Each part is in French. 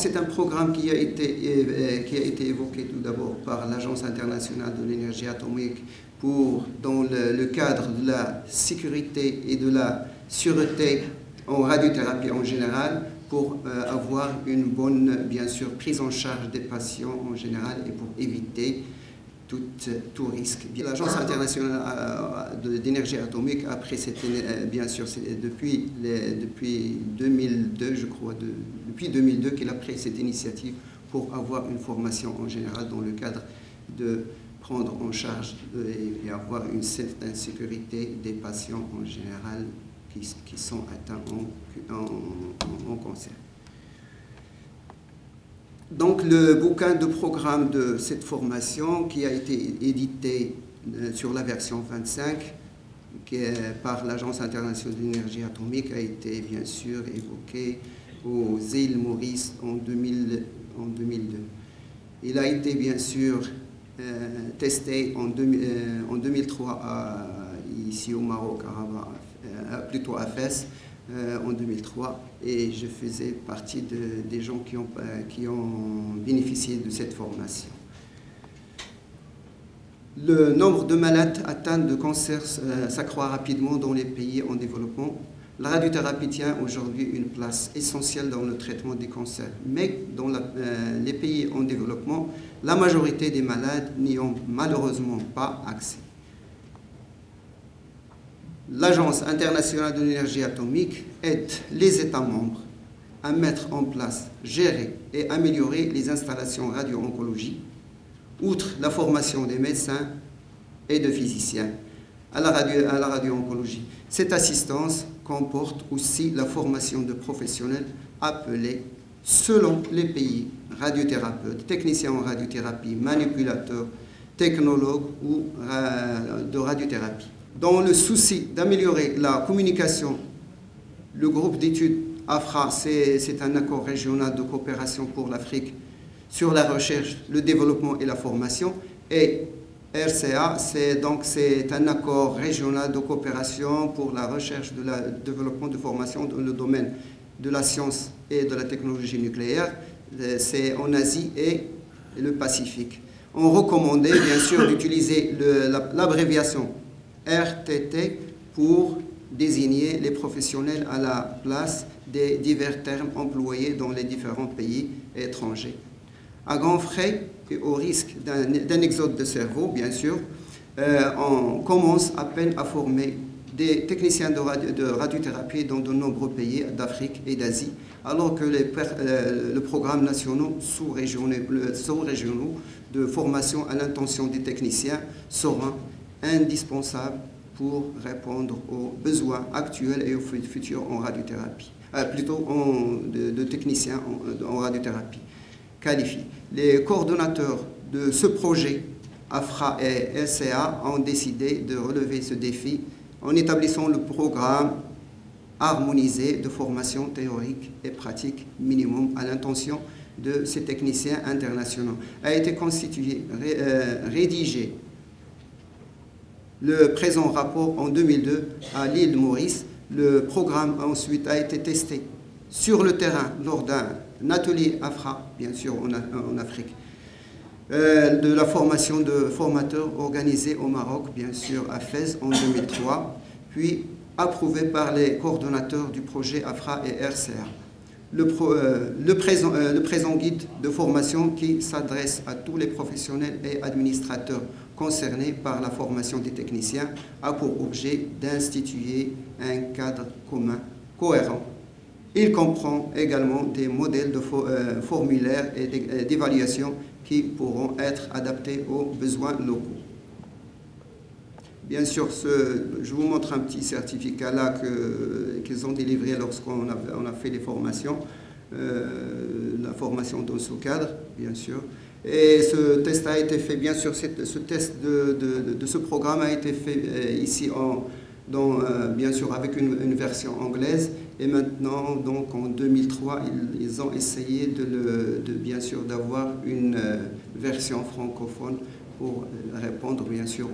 c'est un programme qui a été évoqué tout d'abord par l'Agence internationale de l'énergie atomique dans le cadre de la sécurité et de la sûreté en radiothérapie en général, pour avoir une bonne, bien sûr, prise en charge des patients en général et pour éviter tout risque. L'Agence internationale d'énergie atomique, après, bien sûr, depuis 2002, je crois, depuis 2002 qu'elle a pris cette initiative pour avoir une formation en général dans le cadre de prendre en charge et avoir une certaine sécurité des patients en général qui sont atteints en cancer. Donc le bouquin de programme de cette formation qui a été édité sur la version 25 par l'Agence internationale de l'énergie atomique a été bien sûr évoqué aux îles Maurice en 2002. Il a été bien sûr testé en 2003 ici au Maroc, plutôt à Fès, en 2003, et je faisais partie des gens qui ont bénéficié de cette formation. Le nombre de malades atteints de cancer s'accroît rapidement dans les pays en développement. La radiothérapie tient aujourd'hui une place essentielle dans le traitement des cancers, mais dans les pays en développement, la majorité des malades n'y ont malheureusement pas accès. L'Agence internationale de l'énergie atomique aide les États membres à mettre en place, gérer et améliorer les installations radio-oncologie, outre la formation des médecins et de physiciens à la radio-oncologie. Cette assistance comporte aussi la formation de professionnels appelés, selon les pays, radiothérapeutes, techniciens en radiothérapie, manipulateurs, technologues ou de radiothérapie. Dans le souci d'améliorer la communication, le groupe d'études AFRA, c'est un accord régional de coopération pour l'Afrique sur la recherche, le développement et la formation, et RCA, c'est un accord régional de coopération pour la recherche, le développement de formation dans le domaine de la science et de la technologie nucléaire, c'est en Asie et le Pacifique. On recommandait bien sûr d'utiliser l'abréviation RTT pour désigner les professionnels à la place des divers termes employés dans les différents pays étrangers. À grands frais et au risque d'un exode de cerveau, bien sûr, on commence à peine à former des techniciens de radiothérapie dans de nombreux pays d'Afrique et d'Asie, alors que le programme national sous-régionaux de formation à l'intention des techniciens sera indispensable pour répondre aux besoins actuels et aux futurs en radiothérapie, plutôt de techniciens en radiothérapie qualifiés. Les coordonnateurs de ce projet, AFRA et RCA, ont décidé de relever ce défi en établissant le programme harmonisé de formation théorique et pratique minimum à l'intention de ces techniciens internationaux. A été constitué, rédigé le présent rapport en 2002 à l'île Maurice. Le programme ensuite a été testé sur le terrain lors d'un atelier AFRA, bien sûr en Afrique, de la formation de formateurs organisée au Maroc, bien sûr à Fès en 2003, puis approuvé par les coordonnateurs du projet AFRA et RCA. Le présent guide de formation qui s'adresse à tous les professionnels et administrateurs concernés par la formation des techniciens a pour objet d'instituer un cadre commun, cohérent. Il comprend également des modèles de formulaires et d'évaluation qui pourront être adaptés aux besoins locaux. Bien sûr, je vous montre un petit certificat là qu'ils ont délivré lorsqu'on a fait les formations, la formation dans ce cadre, bien sûr. Et ce test a été fait, bien sûr, ce test de ce programme a été fait ici, bien sûr, avec une version anglaise. Et maintenant, donc en 2003, ils ont essayé bien sûr d'avoir une version francophone pour répondre, bien sûr,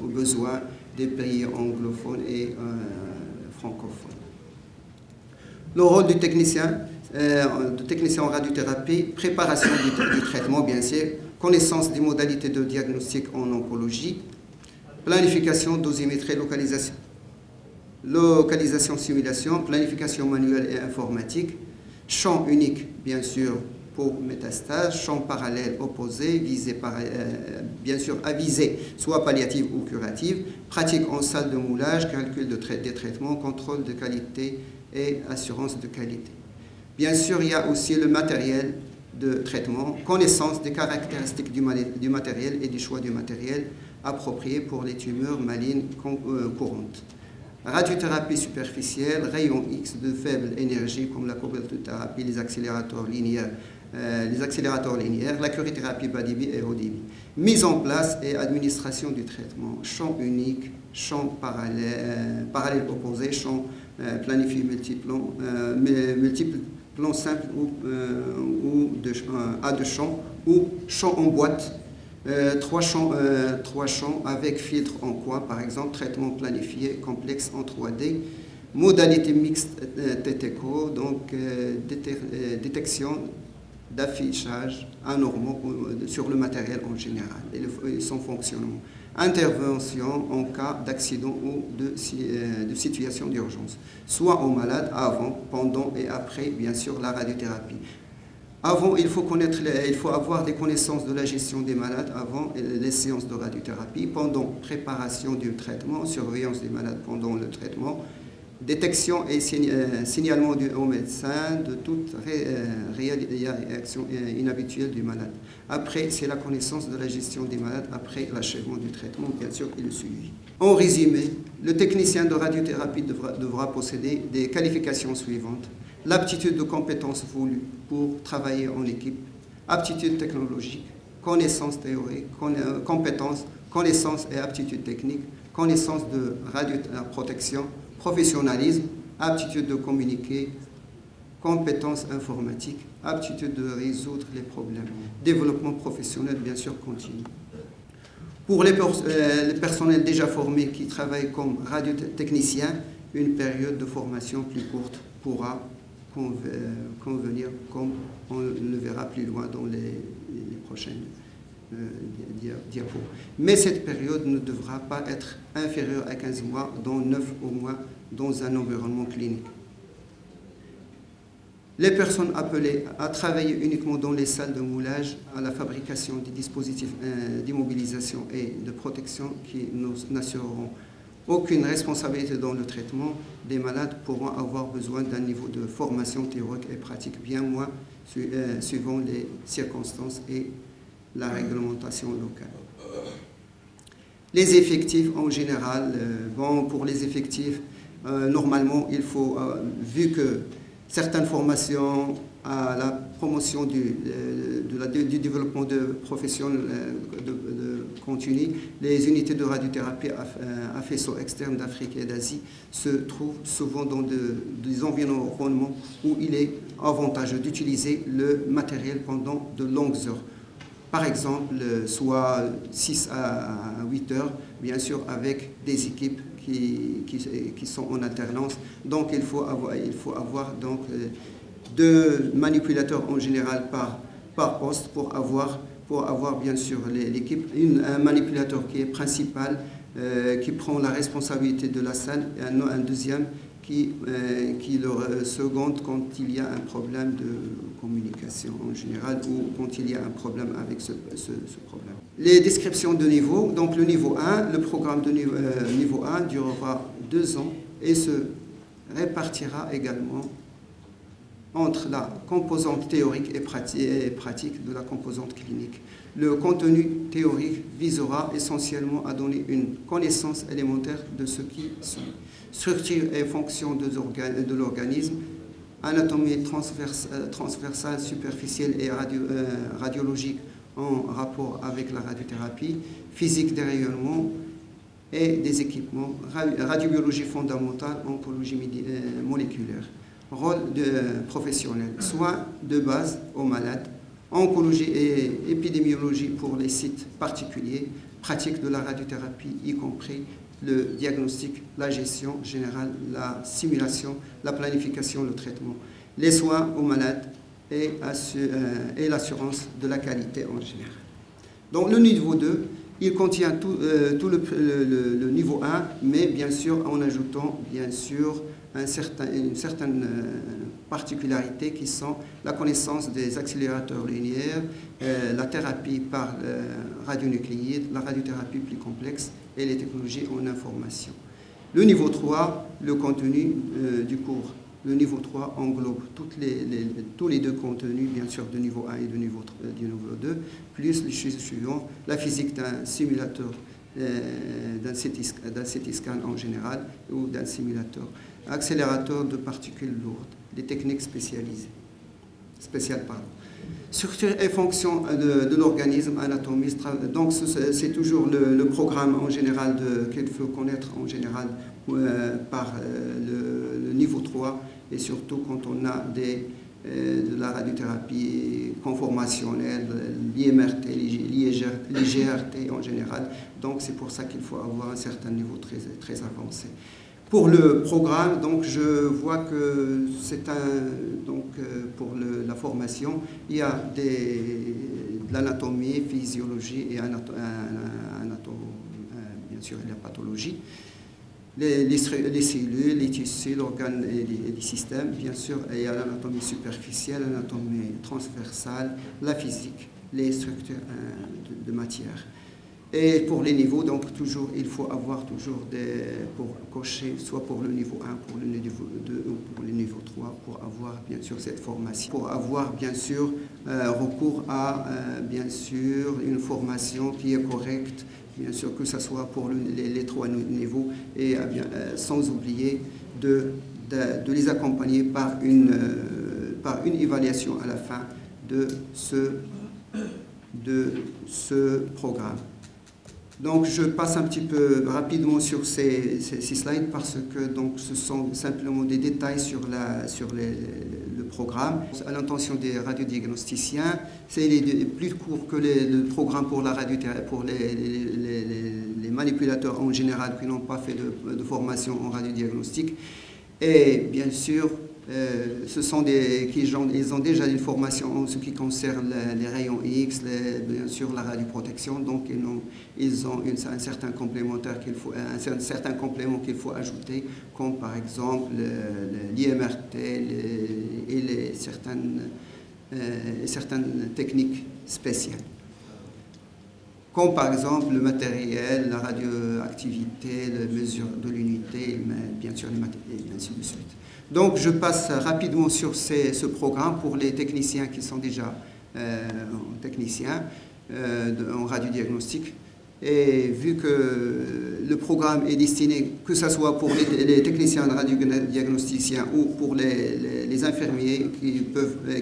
aux besoins des pays anglophones et francophones. Le rôle du technicien en radiothérapie, préparation du traitement, bien sûr, connaissance des modalités de diagnostic en oncologie, planification, dosimétrie, localisation, simulation, planification manuelle et informatique, champ unique, bien sûr, pour métastase, champ parallèle opposé, bien sûr à visée, soit palliative ou curative, pratique en salle de moulage, calcul des traitements, contrôle de qualité et assurance de qualité. Bien sûr, il y a aussi le matériel de traitement, connaissance des caractéristiques du matériel et du choix du matériel approprié pour les tumeurs malignes courantes. Radiothérapie superficielle, rayons X de faible énergie comme la cobaltothérapie, les accélérateurs linéaires, la curithérapie bas débit et haut débit. Mise en place et administration du traitement, champ unique, champ parallèle opposé, champ planifié multiple plan simple à deux champs ou champ en boîte. Trois champs avec filtre en coin, par exemple, traitement planifié complexe en 3D, modalité mixte TTCO, donc détection d'affichage anormaux sur le matériel en général et son fonctionnement. Intervention en cas d'accident ou de situation d'urgence, soit au malade avant, pendant et après, bien sûr, la radiothérapie. Avant, il faut avoir des connaissances de la gestion des malades avant les séances de radiothérapie, pendant préparation du traitement, surveillance des malades pendant le traitement, détection et signalement au médecin de toute réaction inhabituelle du malade. Après, c'est la connaissance de la gestion des malades après l'achèvement du traitement, bien sûr, et le suivi. En résumé, le technicien de radiothérapie devra posséder des qualifications suivantes. L'aptitude de compétences voulues pour travailler en équipe, aptitude technologique, connaissances théoriques, connaissances et aptitudes techniques, connaissances de radioprotection, professionnalisme, aptitude de communiquer, compétences informatiques, aptitude de résoudre les problèmes, développement professionnel bien sûr continu. Pour les personnels déjà formés qui travaillent comme radiotechniciens, une période de formation plus courte pourra convenir, comme on le verra plus loin dans les prochaines diapos. Mais cette période ne devra pas être inférieure à 15 mois, dont 9 au moins dans un environnement clinique. Les personnes appelées à travailler uniquement dans les salles de moulage, à la fabrication des dispositifs d'immobilisation et de protection qui n'assureront aucune responsabilité dans le traitement des malades pourront avoir besoin d'un niveau de formation théorique et pratique bien moins suivant les circonstances et la réglementation locale. Les effectifs en général, pour les effectifs, normalement, il faut, vu que certaines formations à la promotion du développement de professions continues, les unités de radiothérapie à faisceaux externes d'Afrique et d'Asie se trouvent souvent dans des environnements où il est avantageux d'utiliser le matériel pendant de longues heures. Par exemple, soit 6 à 8 heures, bien sûr, avec des équipes qui sont en alternance. Donc, il faut avoir donc, 2 manipulateurs en général par poste pour avoir bien sûr l'équipe, un manipulateur qui est principal, qui prend la responsabilité de la salle, et un deuxième qui le seconde quand il y a un problème de communication en général ou quand il y a un problème avec ce problème. Les descriptions de niveau, donc le niveau 1, le programme de niveau 1 durera 2 ans et se répartira également entre la composante théorique et pratique de la composante clinique. Le contenu théorique visera essentiellement à donner une connaissance élémentaire de ce qui suit. Structure et fonction de l'organisme, anatomie transversale, superficielle et radiologique en rapport avec la radiothérapie, physique des rayonnements et des équipements, radiobiologie fondamentale, oncologie moléculaire. Rôle professionnel, soins de base aux malades, oncologie et épidémiologie pour les sites particuliers, pratique de la radiothérapie, y compris le diagnostic, la gestion générale, la simulation, la planification, le traitement, les soins aux malades et l'assurance de la qualité en général. Donc le niveau 2, il contient tout le niveau 1, mais bien sûr en ajoutant bien sûr une certaine particularité qui sont la connaissance des accélérateurs linéaires, la thérapie par radionucléide, la radiothérapie plus complexe et les technologies en information. Le niveau 3, le contenu du cours. Le niveau 3 englobe tous les deux contenus, bien sûr, du niveau 1 et du niveau 2, plus les choses suivantes, la physique d'un simulateur, d'un CT scan en général, ou d'un simulateur, accélérateur de particules lourdes, des techniques spéciales. Structure et fonction de l'organisme, anatomie, donc c'est toujours le programme en général qu'il faut connaître en général par le niveau 3, et surtout quand on a de la radiothérapie conformationnelle, l'IMRT, l'IGRT en général. Donc c'est pour ça qu'il faut avoir un certain niveau très avancé. Pour le programme, donc je vois que c'est pour la formation, il y a de l'anatomie, physiologie et bien sûr la pathologie. Les cellules, les tissus, l'organe et les systèmes, bien sûr, il y a l'anatomie superficielle, l'anatomie transversale, la physique, les structures de matière. Et pour les niveaux, donc toujours, il faut avoir toujours pour cocher, soit pour le niveau 1, pour le niveau 2 ou pour le niveau 3, pour avoir bien sûr cette formation. Pour avoir bien sûr recours à bien sûr une formation qui est correcte, bien sûr que ce soit pour les 3 niveaux, et sans oublier de les accompagner par une évaluation à la fin de ce programme. Donc je passe un petit peu rapidement sur ces slides parce que donc, ce sont simplement des détails sur le programme. À l'intention des radiodiagnosticiens, c'est plus court que le programme pour la radiothérapie, pour les manipulateurs en général qui n'ont pas fait de formation en radiodiagnostic. Et bien sûr, ils ont déjà une formation en ce qui concerne les rayons X, bien sûr la radioprotection, donc ils ont un certain complément qu'il faut ajouter, comme par exemple l'IMRT et certaines techniques spéciales. Comme par exemple le matériel, la radioactivité, les mesures de l'unité, bien sûr les matériels, et ainsi de suite. Donc je passe rapidement sur ce programme pour les techniciens qui sont déjà techniciens en radiodiagnostic. Et vu que le programme est destiné, que ce soit pour les techniciens radiodiagnosticiens ou pour les infirmiers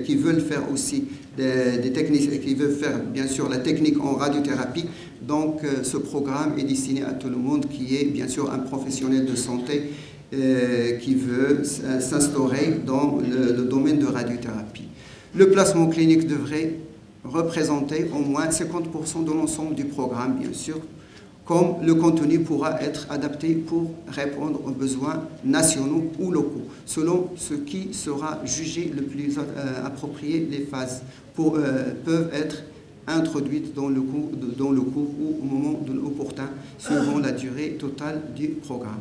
qui veulent faire aussi des techniques, qui veulent faire bien sûr la technique en radiothérapie, donc ce programme est destiné à tout le monde qui est bien sûr un professionnel de santé qui veut s'instaurer dans le domaine de radiothérapie. Le placement clinique devrait représenter au moins 50% de l'ensemble du programme, bien sûr, comme le contenu pourra être adapté pour répondre aux besoins nationaux ou locaux, selon ce qui sera jugé le plus approprié. Les phases peuvent être introduites dans le cours ou au moment opportun, suivant la durée totale du programme.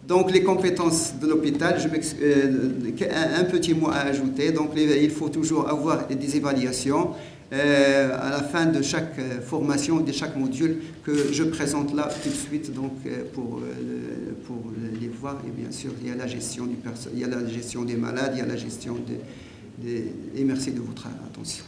Donc les compétences de l'hôpital, un petit mot à ajouter, donc il faut toujours avoir des évaluations à la fin de chaque formation, de chaque module que je présente là tout de suite, donc pour les voir. Et bien sûr, il y a la gestion du personnel, il y a la gestion des malades, il y a la gestion et merci de votre attention.